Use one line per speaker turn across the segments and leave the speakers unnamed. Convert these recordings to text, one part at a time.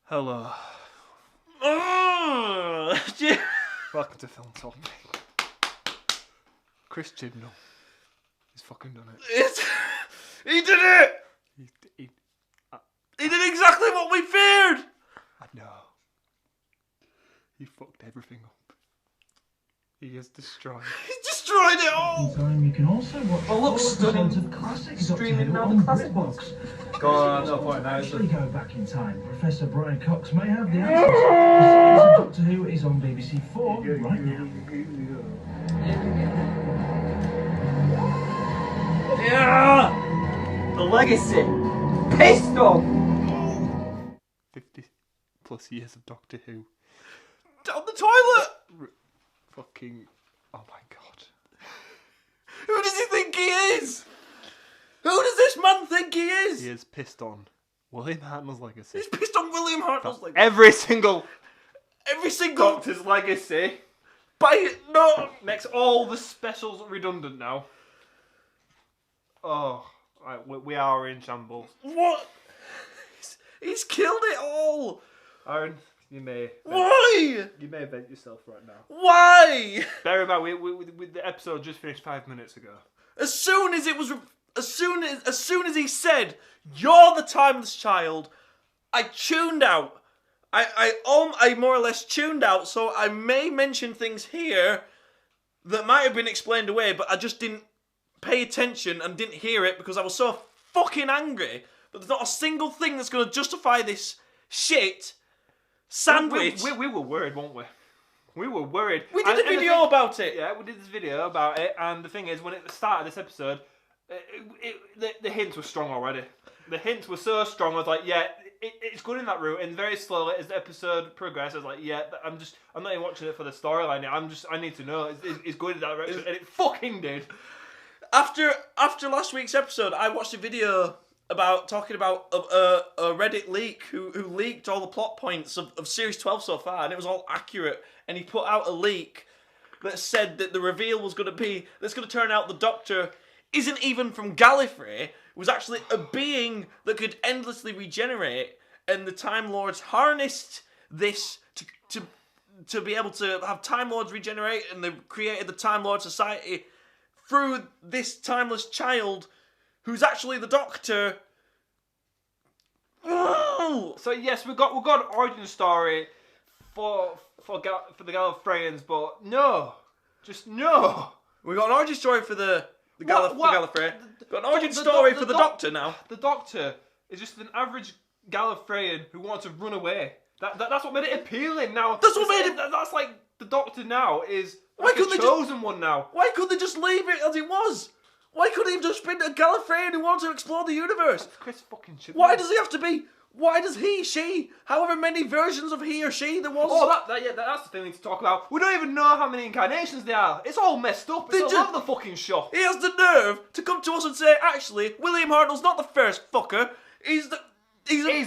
Hello.
Oh,
Welcome to Film Topic. Chris Chibnall. He's fucking done it.
He did it!
He,
He did exactly what we feared!
I know. He fucked everything up. He has destroyed.
He destroyed it all!
Time you can also watch
Oh, look, stunning.
of classic
Streaming
Doctor
now,
Who
the classic
on
ones.
BritBox.
Go on, no point now.
Actually go back in time. Professor Brian Cox may have the answers. The Science of Doctor Who is on BBC 4 right now.
Yeah! The legacy. Pistol!
50 plus years of Doctor Who.
Down the toilet!
Fucking. Oh my god.
Who does he think he is? Who does this man think he is?
He is pissed on William Hartnell's legacy.
He's pissed on William Hartnell's legacy.
Every single
Doctor's legacy.
makes all the specials redundant now. Oh, right, we are in shambles.
What? He's killed it all.
Aaron, you may.
Why?
You may vent yourself right now.
Why?
Bear in mind, we the episode just finished 5 minutes ago.
As soon as he said, "You're the timeless child," I tuned out. I more or less tuned out. So I may mention things here that might have been explained away, but I just didn't pay attention and didn't hear it because I was so fucking angry. But there's not a single thing that's going to justify this shit sandwich.
We were worried, weren't we? We were worried.
We did a video about it.
Yeah, we did this video about it, and the thing is, when it started this episode, the hints were strong already. The hints were so strong. I was like, yeah, it's good in that route. And very slowly, as the episode progressed, I was like, yeah, I'm not even watching it for the storyline. I need to know it's good in that direction, and it fucking did.
After last week's episode, I watched a video talking about a Reddit leak who leaked all the plot points of Series 12 so far, and it was all accurate. And he put out a leak that said that the reveal was going to turn out the Doctor isn't even from Gallifrey. It was actually a being that could endlessly regenerate, and the Time Lords harnessed this to be able to have Time Lords regenerate, and they created the Time Lord Society through this timeless child who's actually the Doctor. Oh!
So yes, we got an origin story for the Gallifreyans, but no, just no.
We got an origin story for the Gallifrey. Got an origin story for the Doctor now.
The Doctor is just an average Gallifreyan who wants to run away. That's what made it appealing. Now
That's what made it.
That's like the Doctor now is
Why
like
couldn't
a
they
chosen one now.
Why couldn't they just leave it as it was? Why couldn't he have just been a Gallifreyan who wants to explore the universe?
Chris fucking Chibnall.
Why does he have to be? Why does he, she, however many versions of he or she there was?
Oh, that's the thing we need to talk about. We don't even know how many incarnations there are. It's all messed up. It's all over the fucking shop.
He has the nerve to come to us and say, actually, William Hartnell's not the first fucker. He's the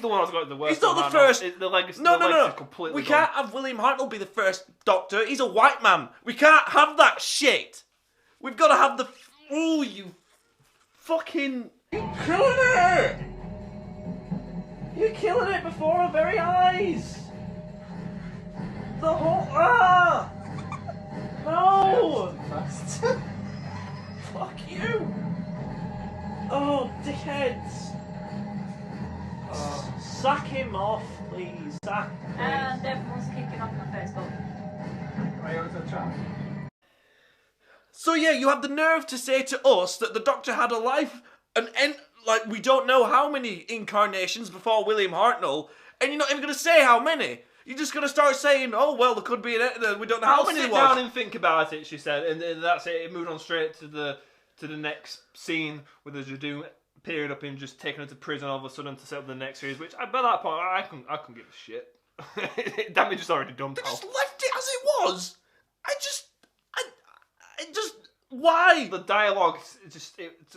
one that's got the worst.
He's not the
man.
first.
The legacy.
No.
Is completely
We
gone.
can't have William Hartnell be the first Doctor. He's a white man. We can't have that shit. We've got to have the. Oh, you fucking. You're killing it. You're killing it before our very eyes. The whole. Ah! No! Fuck you! Oh, dickheads! Oh, sack him off, please. Sack.
And everyone's kicking off on Facebook.
So yeah, you have the nerve to say to us that the Doctor had a life, like we don't know how many incarnations before William Hartnell, and you're not even going to say how many. You're just going to start saying, oh well, there could be we don't know how many
sit
there was.
down and think about it, she said, and that's it. It moved on straight to the next scene with the Jadoo period up in just taking her to prison all of a sudden to set up the next series. Which by that point, I couldn't give a shit. Damage is already dumped.
They just left it as it was. I just why?
The dialogue,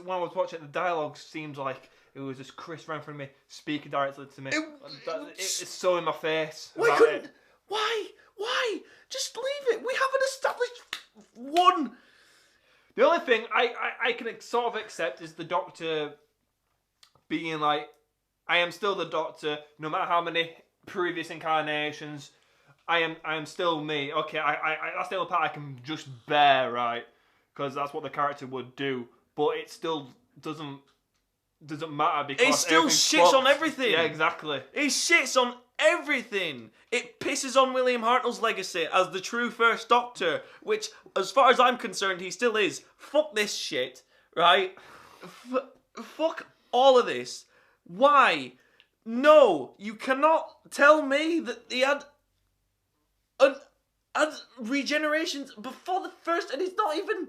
when I was watching it, the dialogue seemed like it was just Chris right in front of me, speaking directly to me. It's so in my face.
Why couldn't? Why? Just leave it. We haven't established one.
The only thing I can sort of accept is the Doctor being like, I am still the Doctor, no matter how many previous incarnations, I am still me. Okay, I that's the only part I can just bear, right? Because that's what the character would do. But it still doesn't matter because
he still shits on everything.
Yeah, exactly.
He shits on everything. It pisses on William Hartnell's legacy as the true First Doctor, which, as far as I'm concerned, he still is. Fuck this shit, right? Fuck all of this. Why? No, you cannot tell me that he had regenerations before the first, and he's not even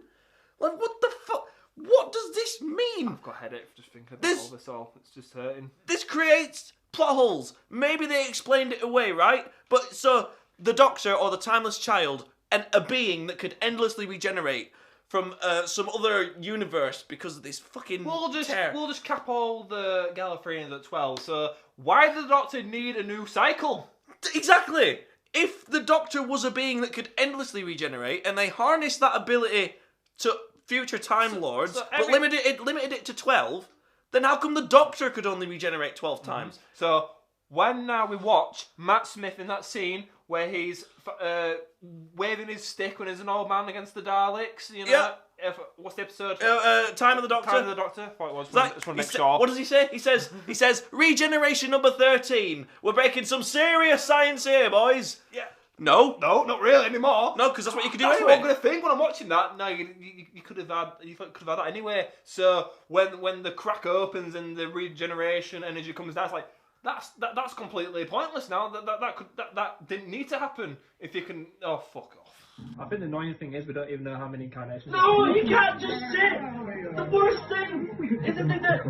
like, what the fuck? What does this mean?
I've got a headache just thinking about all this. It's just hurting.
This creates plot holes. Maybe they explained it away, right? But so the Doctor or the Timeless Child, and a being that could endlessly regenerate from some other universe because of this fucking
We'll
tear.
just cap all the Gallifreyans at 12. So why does the Doctor need a new cycle?
Exactly. If the Doctor was a being that could endlessly regenerate, and they harnessed that ability to future Time Lords, but limited it to 12, then how come the Doctor could only regenerate 12 times?
So when now we watch Matt Smith in that scene where he's waving his stick when he's an old man against the Daleks, you know.
Yeah.
What's the episode?
Time of the Doctor.
Time of the Doctor. I thought it was. Just want to make
He
sure.
What does he say? He says, regeneration number 13. We're breaking some serious science here, boys.
Yeah.
No,
not really anymore.
no, because that's what you could do
That's
anyway.
what I'm gonna think when I'm watching that. No, you could have had that anyway. So when the crack opens and the regeneration energy comes down, it's like that's completely pointless now. That didn't need to happen. If you can, oh fuck off. I think the annoying thing is we don't even know how many incarnations.
No, you can't just sit! The worst thing is that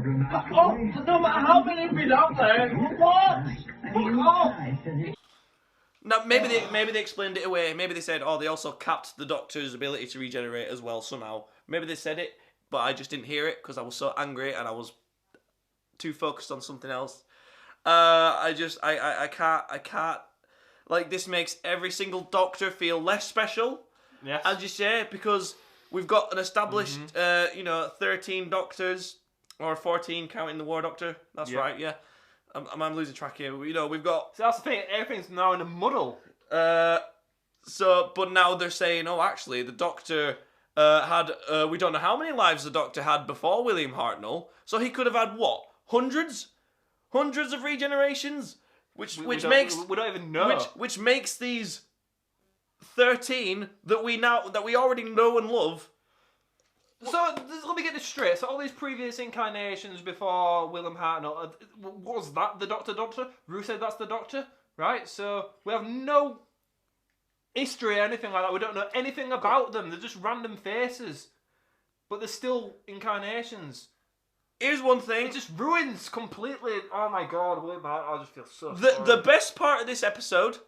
no matter how many have been out there, what? Fuck off!
Now, maybe they explained it away. Maybe they said, oh, they also capped the Doctor's ability to regenerate as well somehow. Maybe they said it, but I just didn't hear it because I was so angry and I was too focused on something else. I can't. Like, this makes every single Doctor feel less special.
Yes.
As you say, because we've got an established, 13 Doctors, or 14 counting the War Doctor. That's right, yeah. I'm losing track here. You know, we've got...
So that's the thing, everything's now in a muddle.
But now they're saying, oh, actually, the Doctor had... we don't know how many lives the Doctor had before William Hartnell. So he could have had, what? Hundreds? Hundreds of regenerations? Which makes...
We don't even know.
Which makes these 13 that we already know and love...
So, let me get this straight. So, all these previous incarnations before William Hartnell, was that the Doctor? Rue said that's the Doctor, right? So, we have no history or anything like that. We don't know anything about them. They're just random faces. But they're still incarnations.
Here's one thing.
It just ruins completely. Oh my god, William Hartnell, I just feel so
The best part of this episode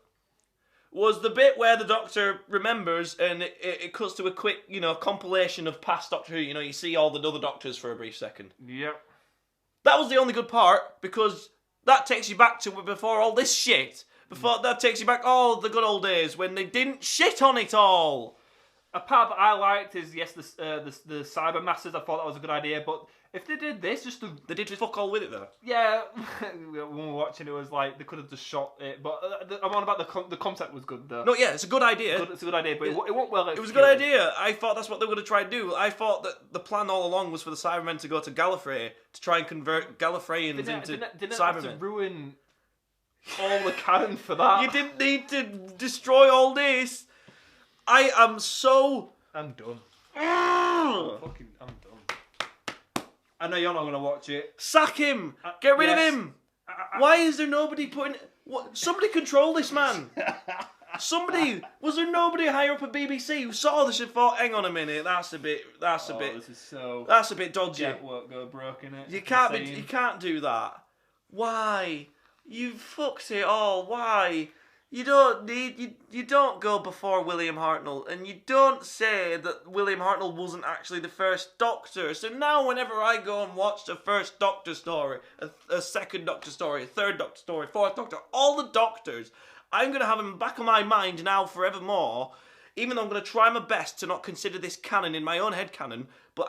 was the bit where the Doctor remembers and it cuts to a quick, compilation of past Doctor Who. You see all the other Doctors for a brief second.
Yep.
That was the only good part because that takes you back to before all this shit. That takes you back all the good old days when they didn't shit on it all.
A part that I liked is, yes, the Cyber Masters. I thought that was a good idea, but if they did this,
They did fuck all with it though.
yeah, when we were watching, it was like they could have just shot it. But I'm on about the concept was good though.
No, yeah, it's a good idea.
It's a good idea, but it won't well.
It was a good idea. I thought that's what they were going to try and do. I thought that the plan all along was for the Cybermen to go to Gallifrey to try and convert Gallifreyans into
didn't
Cybermen.
have to ruin all the canon for that.
You didn't need to destroy all this. I am so...
I'm done.
Ah!
I'm done. I know you're not going to watch it.
Sack him! Get rid of
yes.
him! Why is there nobody putting... What? Somebody control this man! Was there nobody higher up at BBC who saw this and thought, hang on a minute, that's a bit
This is so...
that's a bit dodgy.
Get work go broke in it.
You can't do that. Why? You fucked it all. Why? You don't go before William Hartnell, and you don't say that William Hartnell wasn't actually the first Doctor. So now whenever I go and watch the first Doctor story, a second Doctor story, a third Doctor story, fourth Doctor, all the Doctors, I'm going to have them back of my mind now forevermore, even though I'm going to try my best to not consider this canon in my own head canon, but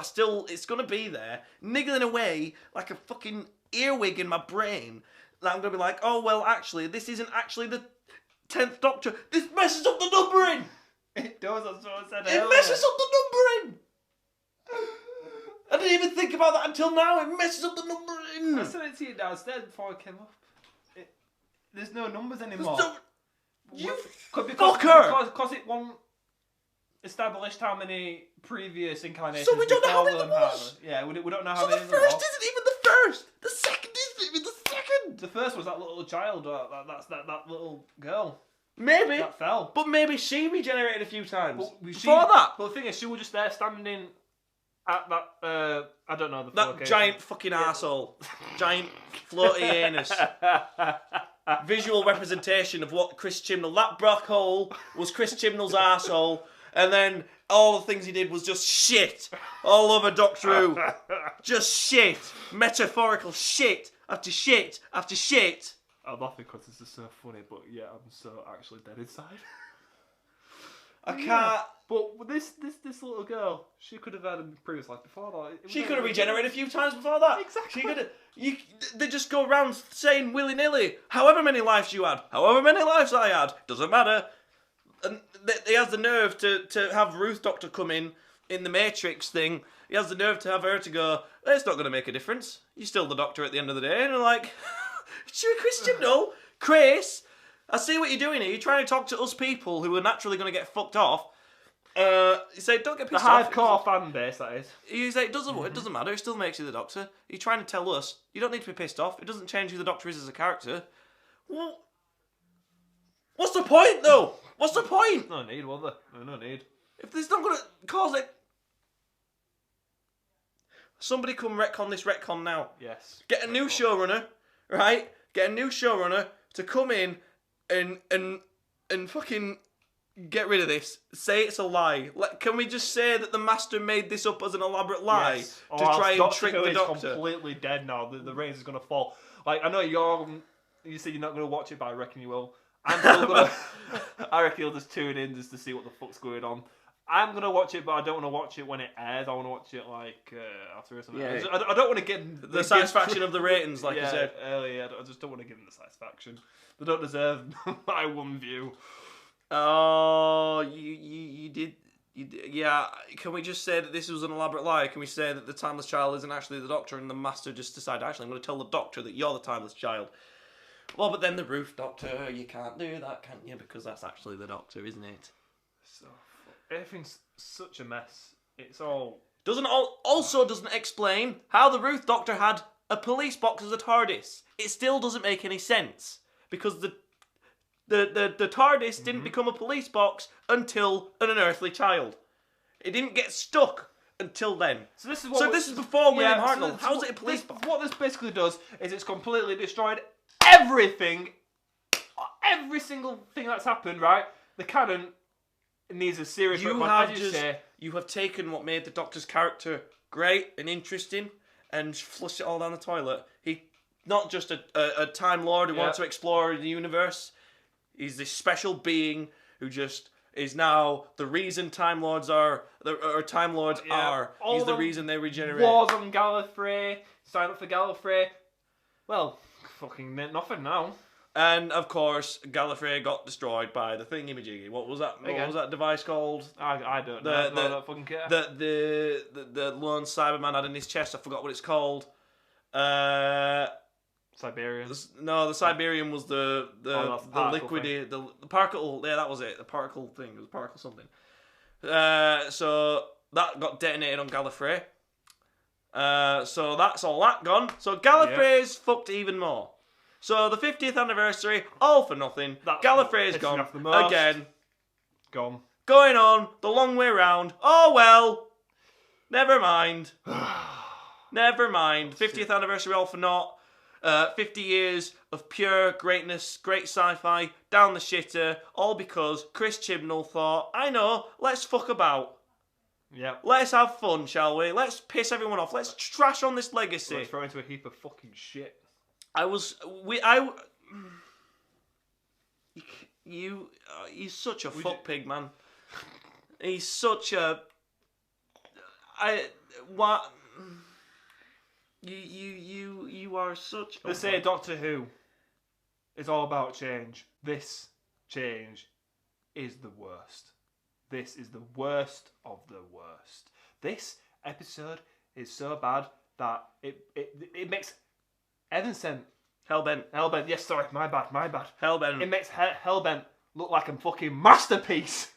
it's going to be there, niggling away like a fucking earwig in my brain. I'm going to be like, oh, well, actually, this isn't actually the 10th Doctor. This messes up the numbering.
It does, that's what I said
It
earlier.
messes up the numbering. I didn't even think about that until now. It messes up the numbering.
I sent it to you downstairs before I came up. There's no numbers anymore.
You
fucker! Because it won't establish how many previous incarnations.
So we don't know how many
before
there
William
was.
Hartnell. Yeah, we don't know how
So
many
the
there
first
was.
isn't even the first. The second isn't even the second.
The first was that little child. That little girl
Maybe.
that fell.
But maybe she regenerated a few times.
But
Before that.
But the thing is, she was just there standing at that. I don't know the
That
location.
giant fucking arsehole. Giant floaty anus. Visual representation of what Chris Chibnall... That black hole was Chris Chibnall's arsehole. And then all the things he did was just shit. All over Doctor Who. Just shit. Metaphorical shit. After shit. After shit.
I'm laughing because this is so funny, but yeah, I'm so actually dead inside.
I can't...
But this little girl, she could have had a previous life before that.
She could have regenerated a few times before that.
Exactly.
She could have. They just go around saying willy-nilly, however many lives you had, however many lives I had, doesn't matter. And he has the nerve to have Ruth Doctor come in the Matrix thing. He has the nerve to have her to go, it's not going to make a difference. You're still the Doctor at the end of the day. And I'm like, sure, Chris Chibnall, Chris, I see what you're doing here. You're trying to talk to us people who are naturally going to get fucked off. You say, don't get
The
pissed off.
hardcore fan base, that is.
You say, it doesn't matter, it still makes you the Doctor. You're trying to tell us, you don't need to be pissed off. It doesn't change who the Doctor is as a character. Well, what's the point, though? What's the point?
No need, was there? No need.
If there's not going to cause it... Somebody come retcon this retcon now.
Yes.
Get a new showrunner, right? Get a new showrunner to come in and fucking... Get rid of this. Say it's a lie. Can we just say that the Master made this up as an elaborate lie
Yes.
to try and trick the Doctor?
Completely dead now. The ratings is going to fall. Like, I know you said you're not going to watch it, but I reckon you will. I'm still going to... I reckon you'll just tune in just to see what the fuck's going on. I'm going to watch it, but I don't want to watch it when it airs. I want to watch it, like, after or something.
Yeah.
I don't want to give
The satisfaction of the ratings, like you said.
Earlier. I just don't want to give them the satisfaction. They don't deserve my one view.
Oh, you did. Yeah, can we just say that this was an elaborate lie? Can we say that the Timeless Child isn't actually the Doctor and the Master just decided, actually, I'm going to tell the Doctor that you're the Timeless Child? Well, but then the Roof Doctor, you can't do that, can't you? Because that's actually the Doctor, isn't it?
So, everything's such a mess. It's all...
Also doesn't explain how the Roof Doctor had a police box as a TARDIS. It still doesn't make any sense. Because the TARDIS didn't become a police box until an unearthly child. It didn't get stuck until then.
So this is
before William Hartnell. How is it a police box?
What this basically does is it's completely destroyed everything, every single thing that's happened. Right, the canon needs a serious.
You have taken what made the Doctor's character great and interesting and flushed it all down the toilet. He not just a Time Lord who wants to explore the universe. He's this special being who just is now the reason Time Lords are. He's the reason they regenerate.
Wars on Gallifrey. Sign up for Gallifrey. Well, fucking nothing now.
And of course, Gallifrey got destroyed by the thingy-majiggy. What was that? What was that device called?
I don't know. I don't fucking care.
The lone Cyberman had in his chest. I forgot what it's called.
Siberian.
No, the Siberian was the
liquidy,
the particle. Yeah, that was it. The particle thing. It was particle something. So that got detonated on Gallifrey. So that's all that gone. So Gallifrey's fucked even more. So the 50th anniversary, all for nothing. Gallifrey's gone again.
Gone.
Going on the long way round. Oh well. Never mind. Never mind. 50th anniversary, all for naught. 50 years of pure greatness, great sci-fi, down the shitter, all because Chris Chibnall thought, I know, let's fuck about.
Yep.
Let's have fun, shall we? Let's piss everyone off. Let's trash on this legacy.
Let's throw into a heap of fucking shit.
He's such a fuck pig, man. He's such a... You are such...
They say Doctor Who It's all about change. This change is the worst. This is the worst of the worst. This episode is so bad that it makes Evanston
Hellbent.
Yes, sorry, my bad.
Hellbent.
It makes Hellbent look like a fucking masterpiece.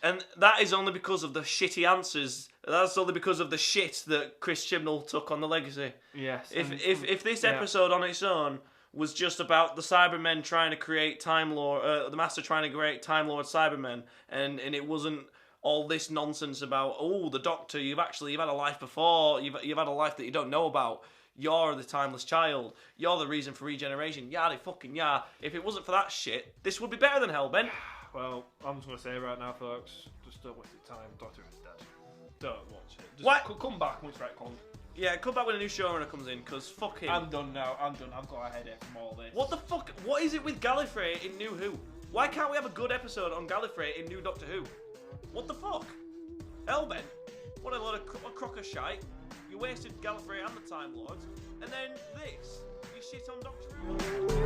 And that is only because of the shitty answers. That's only because of the shit that Chris Chibnall took on the Legacy.
Yes.
If this episode on its own was just about the Cybermen trying to create Time Lord, the Master trying to create Time Lord Cybermen, and it wasn't all this nonsense about, oh, the Doctor, you've had a life before, you've had a life that you don't know about. You're the timeless child. You're the reason for regeneration. Yada fucking yeah. If it wasn't for that shit, this would be better than Hellbent.
Well, I'm just going to say right now, folks, just don't waste your time. Doctor is dead. Don't watch it. Just
What?
Come back when it's retconned.
Yeah, come back when a new showrunner comes in, because fuck him.
I'm done now. I've got a headache from all this.
What the fuck? What is it with Gallifrey in New Who? Why can't we have a good episode on Gallifrey in New Doctor Who? What the fuck? Hellbent? What a load of crock of shite. You wasted Gallifrey and the Time Lords, and then this. You shit on Doctor Who.